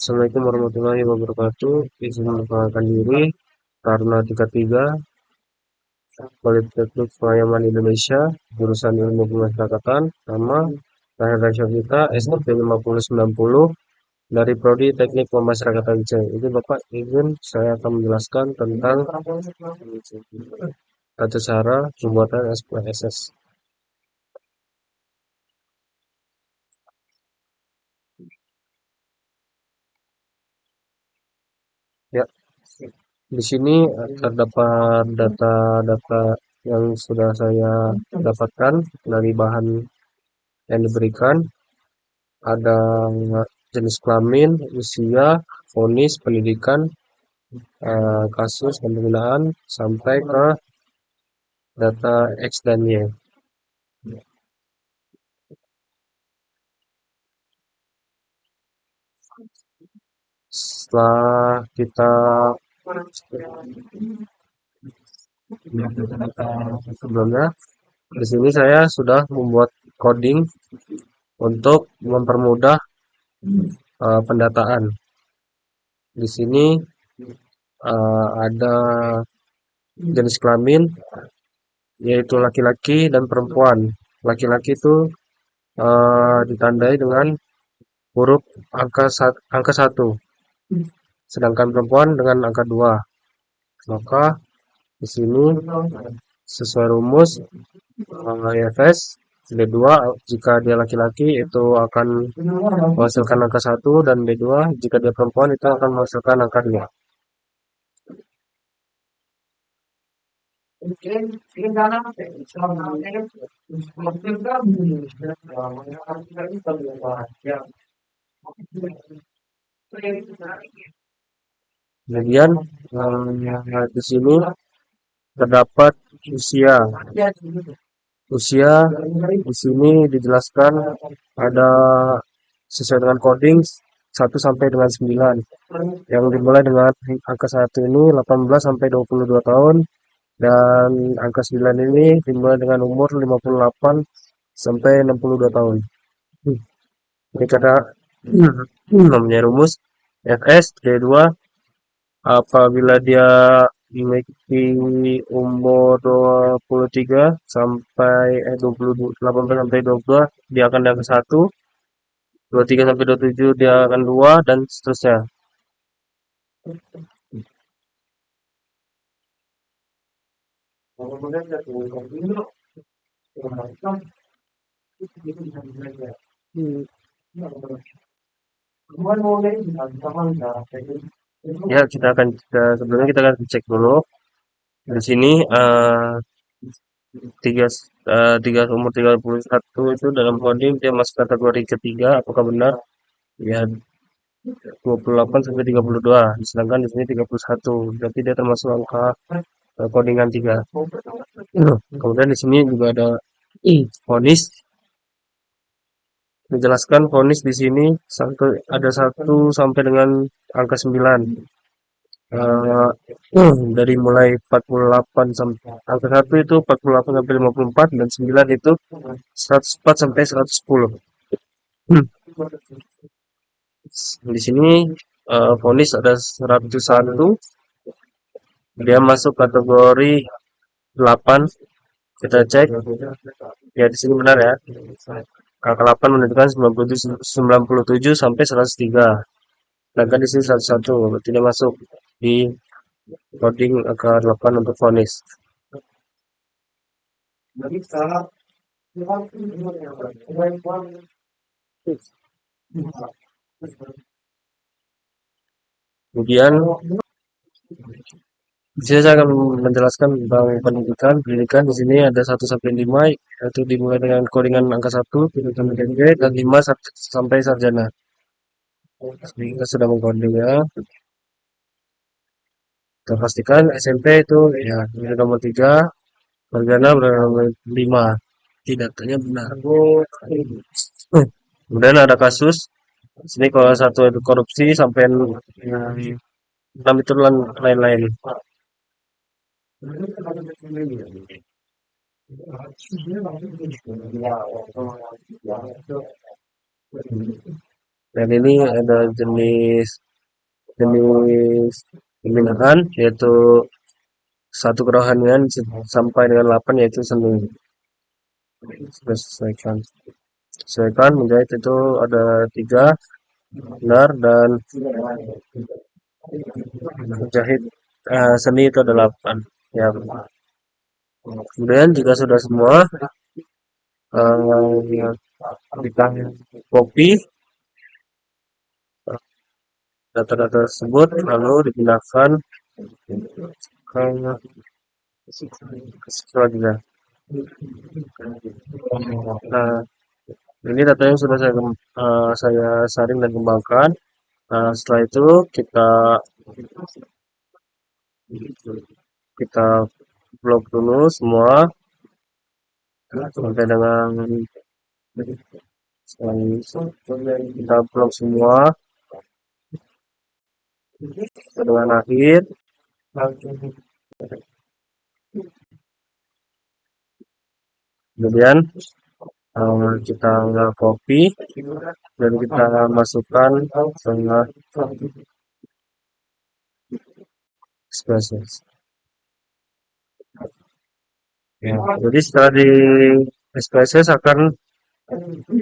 Assalamualaikum warahmatullahi wabarakatuh. Izin memperkenalkan diri, Taruna 33, Politeknik Pelayaran Indonesia, jurusan Ilmu Pemasyarakatan, nama Rahel Syafita, SNP 5090 dari Prodi Teknik Pemasyarakatan C. Ini Bapak izin saya akan menjelaskan tentang tata cara pembuatan SPSS. Ya, di sini terdapat data-data yang sudah saya dapatkan dari bahan yang diberikan. Ada jenis kelamin, usia, vonis, pendidikan, kasus pembinaan, sampai ke data X dan Y. Setelah kita sebelumnya, di sini saya sudah membuat coding untuk mempermudah pendataan. Di sini ada jenis kelamin, yaitu laki-laki dan perempuan. Laki-laki itu ditandai dengan huruf angka 1, sedangkan perempuan dengan angka 2. Maka di sini sesuai rumus IFS B2 jika dia laki-laki itu akan menghasilkan angka 1, dan B2 jika dia perempuan itu akan menghasilkan angka 2. Kemudian di sini terdapat usia. Usia di sini dijelaskan ada sesuai dengan coding 1 sampai dengan 9. Yang dimulai dengan angka 1 ini 18 sampai 22 tahun, dan angka 9 ini dimulai dengan umur 58 sampai 62 tahun. Ini kata namanya rumus FS D2 apabila dia memiliki umur 23 sampai 18 sampai 22 dia akan ada 1, 23 sampai 27 dia akan 2, dan seterusnya. Ya, sebelumnya kita akan cek dulu. Di sini tiga umur 31 itu dalam coding dia masuk kategori ketiga, apakah benar? Ya, 28 sampai 32. Sedangkan di sini 31. Berarti dia termasuk angka codingan 3. Kemudian di sini juga ada vonis. Menjelaskan vonis di sini ada 1 sampai dengan angka 9. Dari mulai 48 sampai angka 1 itu 48 sampai 54, dan 9 itu 104 sampai 110. Di sini vonis ada 101, dia masuk kategori 8. Kita cek. Ya, di sini benar ya. Angka 8 menunjukkan 97 sampai 103. Sedangkan di sini 101, berarti dia masuk di coding angka 8 untuk vonis. Kemudian di sini saya akan menjelaskan tentang pendidikan. Pendidikan di sini ada 1 sampai 5, yaitu dimulai dengan codingan angka 1, pendidikan MG, dan 5 sampai sarjana. Kita sudah mengcodingnya. Kita pastikan SMP itu ya nomor 3, sarjana berada nomor 5. Datanya benar. Kemudian ada kasus. Di sini kalau 1 itu korupsi sampai 6 itu lain-lain. Dan ini ada jenis jenis pembinaan, yaitu satu kerohanian sampai dengan 8, yaitu seni. Sesuaikan. Sesuaikan menjahit itu ada 3, benar, dan menjahit seni itu ada 8. Ya. Kemudian jika sudah semua, kita copy data-data tersebut lalu dipindahkan ke selanjutnya. Nah, ini data yang sudah saya saring dan kembangkan. Nah, setelah itu kita blok dulu semua sampai dengan kita blok semua dengan akhir. Kemudian kita copy dan kita masukkan ke SPSS. Ya, jadi setelah di SPSS akan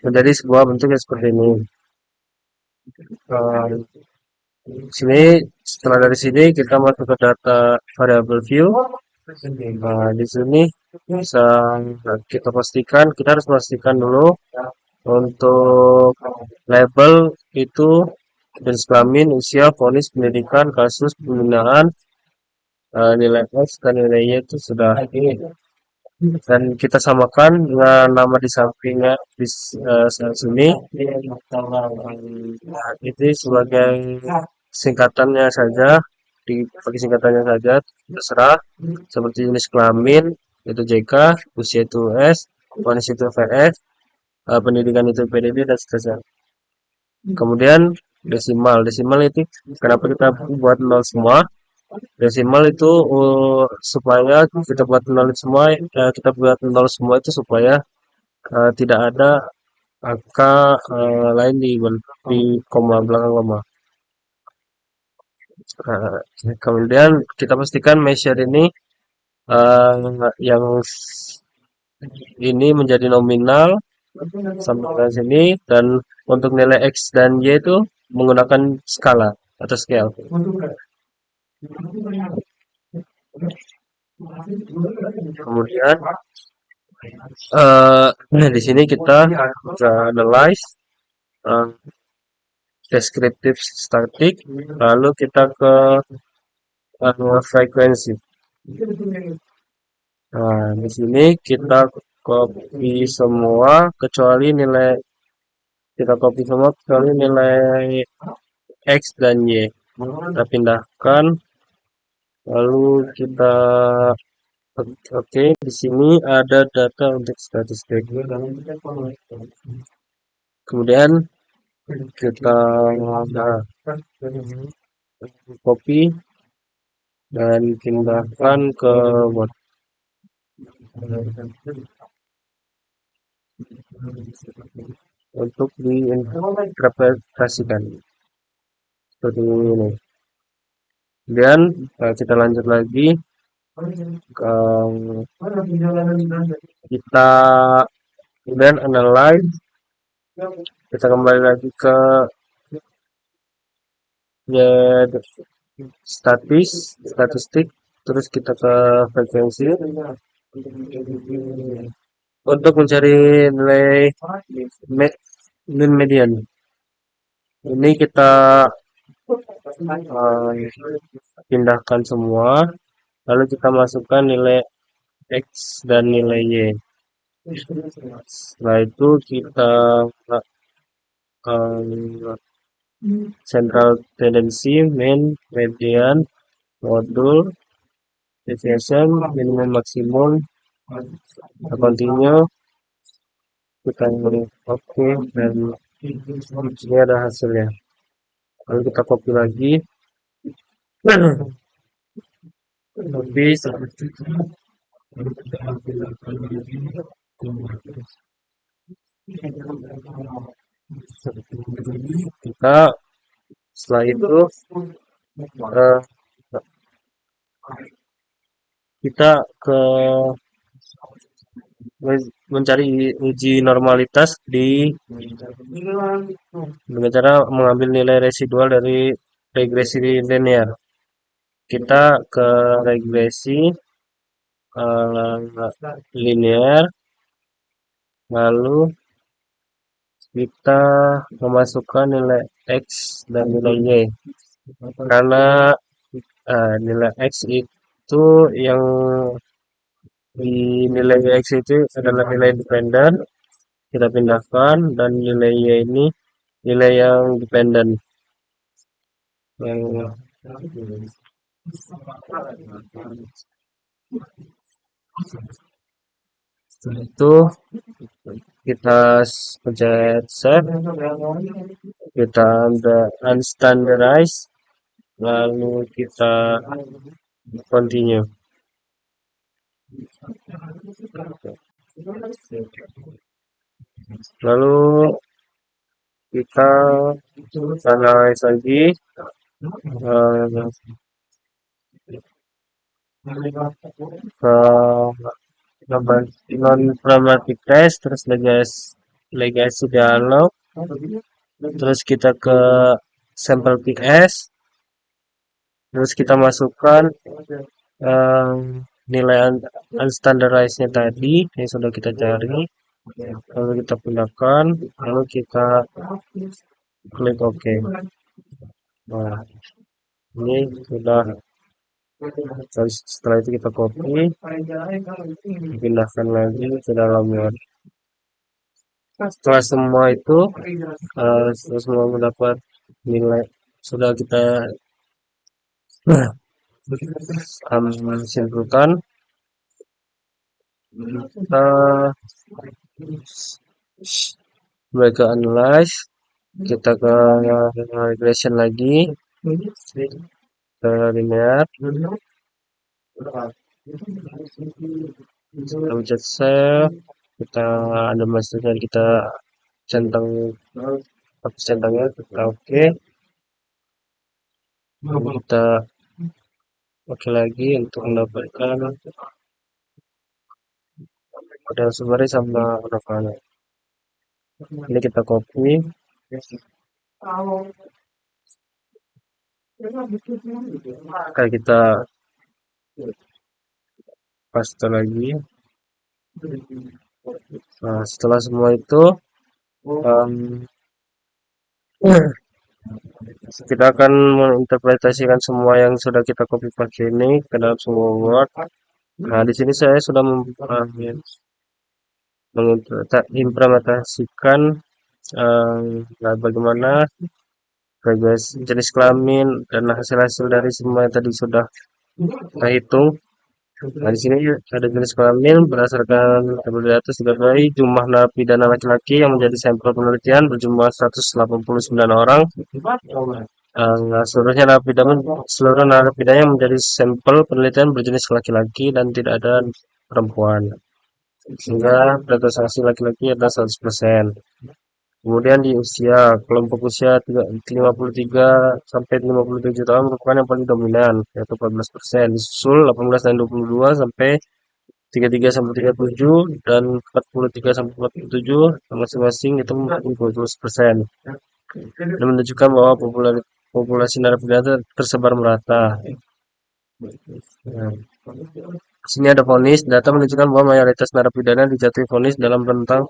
menjadi sebuah bentuk yang seperti ini. Sini setelah dari sini kita masuk ke data variable view. Nah, di sini bisa kita pastikan, kita harus pastikan dulu untuk label itu jenis kelamin, usia, vonis, pendidikan, kasus, pembinaan, nilai X dan nilainya itu sudah ini. Dan kita samakan dengan nama di sampingnya di sini. Itu sebagai singkatannya saja, dipakai singkatannya saja, terserah. Seperti jenis kelamin itu JK, usia itu S, vonis itu VS, pendidikan itu PDB dan seterusnya. Kemudian desimal itu kenapa kita buat 0 semua? Desimal itu supaya kita buat 0 semua, kita buat 0 semua itu supaya tidak ada angka lain di koma, belakang koma. Kemudian kita pastikan measure ini yang ini menjadi nominal sampai ke sini, dan untuk nilai X dan Y itu menggunakan skala atau scale. Kemudian di sini kita analyze descriptive static, lalu kita ke frekuensi. Nah, di sini kita copy semua kecuali nilai X dan Y. Kita pindahkan, lalu kita oke, di sini ada data untuk statistik. Kemudian kita copy dan pindahkan ke Word. Untuk diinterpretasikan seperti ini. Kemudian kita lanjut lagi ke kita kemudian analyze, kita kembali lagi ke statistik, terus kita ke frekuensi untuk mencari nilai mean median. Ini kita pindahkan semua, lalu kita masukkan nilai X dan nilai Y. Setelah itu kita central tendency, mean, median, modul, deviation, minimum, maksimum, continue, kita oke, dan ini ada hasilnya. Lalu kita copy lagi. Copy seperti itu. maka setelah itu eh, kita ke mencari uji normalitas dengan cara mengambil nilai residual dari regresi linear. Kita ke regresi linear, lalu kita memasukkan nilai x dan nilai y, karena nilai x itu yang di nilai x itu adalah nilai independen, kita pindahkan, dan nilai y ini nilai yang dependen. Yang setelah itu kita pencet save, kita unstandardized, lalu kita continue. Lalu kita analyze lagi ke non-pragmatic test, terus legasi dialog, terus kita ke sampel PS, terus kita masukkan nilai unstandardized-nya tadi yang sudah kita cari, lalu kita pindahkan, lalu kita klik OK. Nah, ini sudah. Setelah itu kita copy, pindahkan lagi ke dalam Word. Setelah semua itu semua mendapat nilai, sudah kita simpulkan, kita mulai ke analyze, kita ke regression lagi, ke linear, kita pencet save, kita ada masukan, kita centang hapus centangnya, kita oke. Kita oke lagi untuk mendapatkan model summary sama udahannya. Ini kita copy, kita paste lagi. Nah, setelah semua itu kita akan menginterpretasikan semua yang sudah kita copy paste ini ke dalam semua Word. Nah, di sini saya sudah mengimplementasikan bagaimana jenis kelamin dan hasil-hasil dari semua yang tadi sudah kita hitung. Nah, di sini ada jenis kelamin berdasarkan tabel di atas diketahui jumlah narapidana laki-laki yang menjadi sampel penelitian berjumlah 189 orang. Seluruh narapidana yang menjadi sampel penelitian berjenis laki-laki dan tidak ada perempuan. Sehingga presentasi laki-laki adalah 100%. Kemudian di usia, kelompok usia 53 sampai 57 tahun merupakan yang paling dominan, yaitu 14%. Disusul 18 dan 22 sampai 33 sampai 37 dan 43 sampai 47 masing-masing itu merupakan 20%. Ini menunjukkan bahwa populasi narapidana tersebar merata. Nah, sini ada vonis. Data menunjukkan bahwa mayoritas narapidana dijatuhi vonis dalam rentang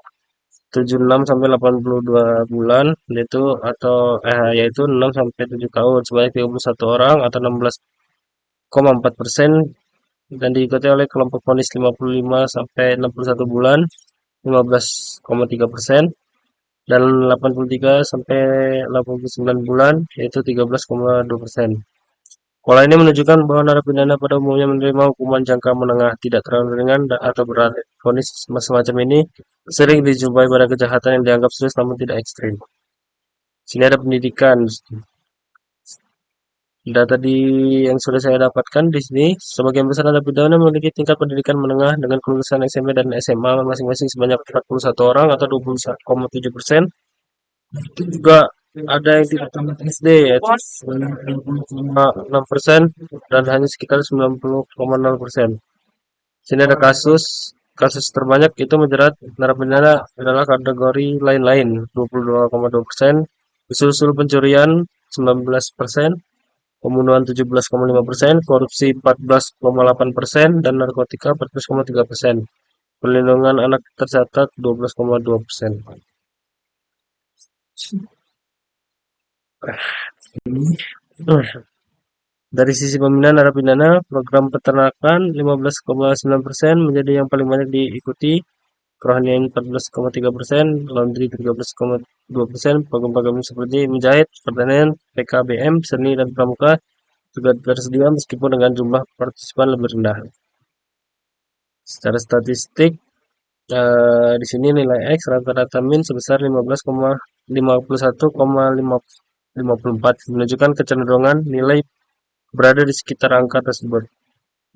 76 sampai 82 bulan, yaitu 6 sampai 7 tahun, sebanyak 31 orang atau 16,4%, dan diikuti oleh kelompok vonis 55 sampai 61 bulan 15,3%, dan 83 sampai 89 bulan yaitu 13,2%. Pola ini menunjukkan bahwa narapidana pada umumnya menerima hukuman jangka menengah, tidak terlalu ringan atau berat. Vonis semacam ini sering dijumpai pada kejahatan yang dianggap serius namun tidak ekstrim. Sini ada pendidikan. Data yang sudah saya dapatkan di sini, sebagian besar narapidana memiliki tingkat pendidikan menengah dengan kelulusan SMP dan SMA masing-masing sebanyak 41 orang atau 21,7%. Juga ada yang tidak tamat SD yaitu 90,6% dan hanya sekitar 90,0%. Sini ada kasus terbanyak itu menjerat narapidana adalah kategori lain-lain 22,2%, usul-usul pencurian 19%, pembunuhan 17,5%, korupsi 14,8%, dan narkotika 14,3%. Perlindungan anak tercatat 12,2%. Dari sisi pembinaan narapidana, program peternakan 15,9% menjadi yang paling banyak diikuti, kerohanian 14,3%, laundry 13,2%, program-program seperti menjahit, pertanian, PKBM, seni dan pramuka juga tersedia meskipun dengan jumlah partisipan lebih rendah. Secara statistik, di sini nilai X rata-rata min sebesar 51,54 menunjukkan kecenderungan nilai berada di sekitar angka tersebut.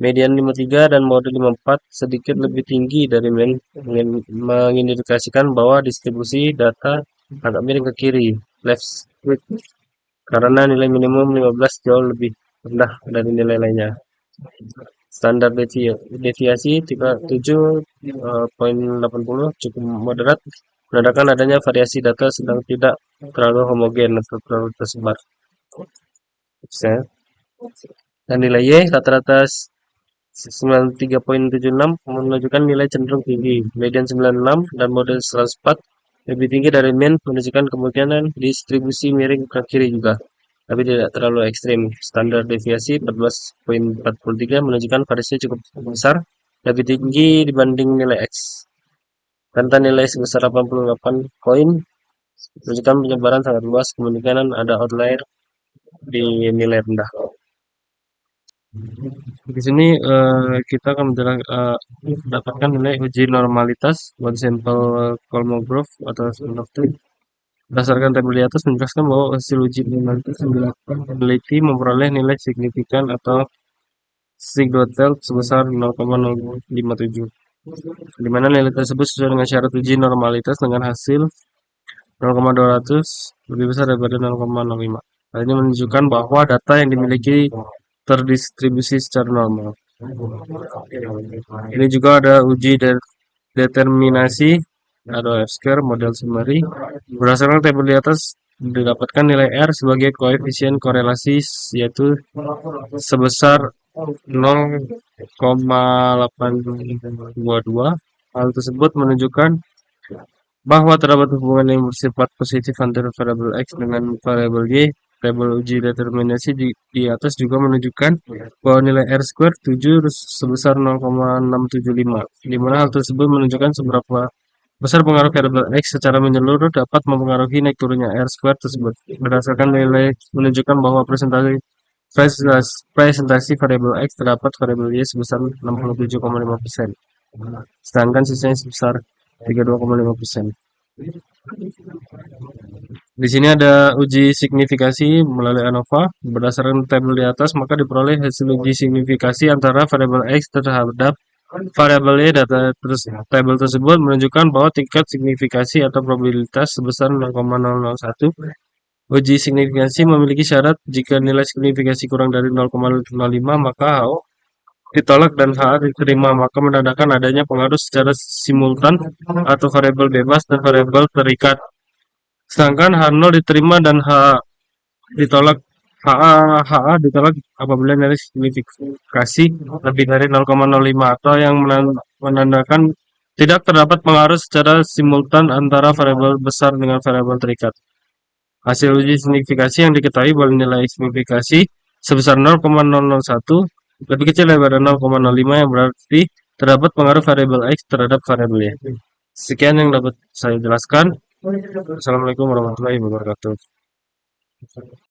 Median 53 dan mode 54 sedikit lebih tinggi dari min, mengindikasikan bahwa distribusi data agak miring ke kiri, left switch, karena nilai minimum 15 jauh lebih rendah dari nilai lainnya. Standar deviasi 37,80 cukup moderat, menandakan adanya variasi data sedang tidak terlalu homogen atau terlalu tersebar. Dan nilai Y rata-rata 93,76 menunjukkan nilai cenderung tinggi, median 96 dan mode 104 lebih tinggi dari min, menunjukkan kemungkinan distribusi miring ke kiri juga, tapi tidak terlalu ekstrim. Standar deviasi 14,43 menunjukkan variasi cukup besar, lebih tinggi dibanding nilai X. Tentang nilai sebesar 88 koin menunjukkan penyebaran sangat luas, kemungkinan ada outlier di nilai rendah. Di sini kita akan mendapatkan nilai uji normalitas buat sampel Kolmogorov atau Spinofte. Berdasarkan tabel di atas menjelaskan bahwa hasil uji normalitas yang dilakukan peneliti memperoleh nilai signifikan atau sigmoidal sebesar 0,057, di mana nilai tersebut sesuai dengan syarat uji normalitas dengan hasil 0,200 lebih besar daripada 0,05. Hal ini menunjukkan bahwa data yang dimiliki terdistribusi secara normal. Ini juga ada uji determinasi atau F-square model summary. Berdasarkan tabel di atas didapatkan nilai R sebagai koefisien korelasi yaitu sebesar 0,822. Hal tersebut menunjukkan bahwa terdapat hubungan yang bersifat positif antara variabel X dengan variabel Y. Tabel uji determinasi di atas juga menunjukkan bahwa nilai R square 7 sebesar 0,675, di mana hal tersebut menunjukkan seberapa besar pengaruh variabel X secara menyeluruh dapat mempengaruhi naik turunnya R square tersebut. Berdasarkan nilai menunjukkan bahwa presentasi variabel X terdapat variabel Y sebesar 67,5%, sedangkan sisanya sebesar 32,5%. Di sini ada uji signifikasi melalui ANOVA. Berdasarkan tabel di atas, maka diperoleh hasil uji signifikasi antara variabel X terhadap variabel Y. Data tabel tersebut menunjukkan bahwa tingkat signifikasi atau probabilitas sebesar 0,001. Uji signifikasi memiliki syarat jika nilai signifikasi kurang dari 0,05 maka HO ditolak dan HA diterima, maka menandakan adanya pengaruh secara simultan atau variabel bebas dan variabel terikat. Sedangkan H0 diterima dan ditolak. HA ditolak apabila nilai signifikasi lebih dari 0,05 atau yang menandakan tidak terdapat pengaruh secara simultan antara variabel besar dengan variabel terikat. Hasil uji signifikasi yang diketahui bahwa nilai signifikasi sebesar 0,001 lebih kecil daripada 0,05 yang berarti terdapat pengaruh variabel X terhadap variabel Y. Sekian yang dapat saya jelaskan. Assalamualaikum warahmatullahi wabarakatuh.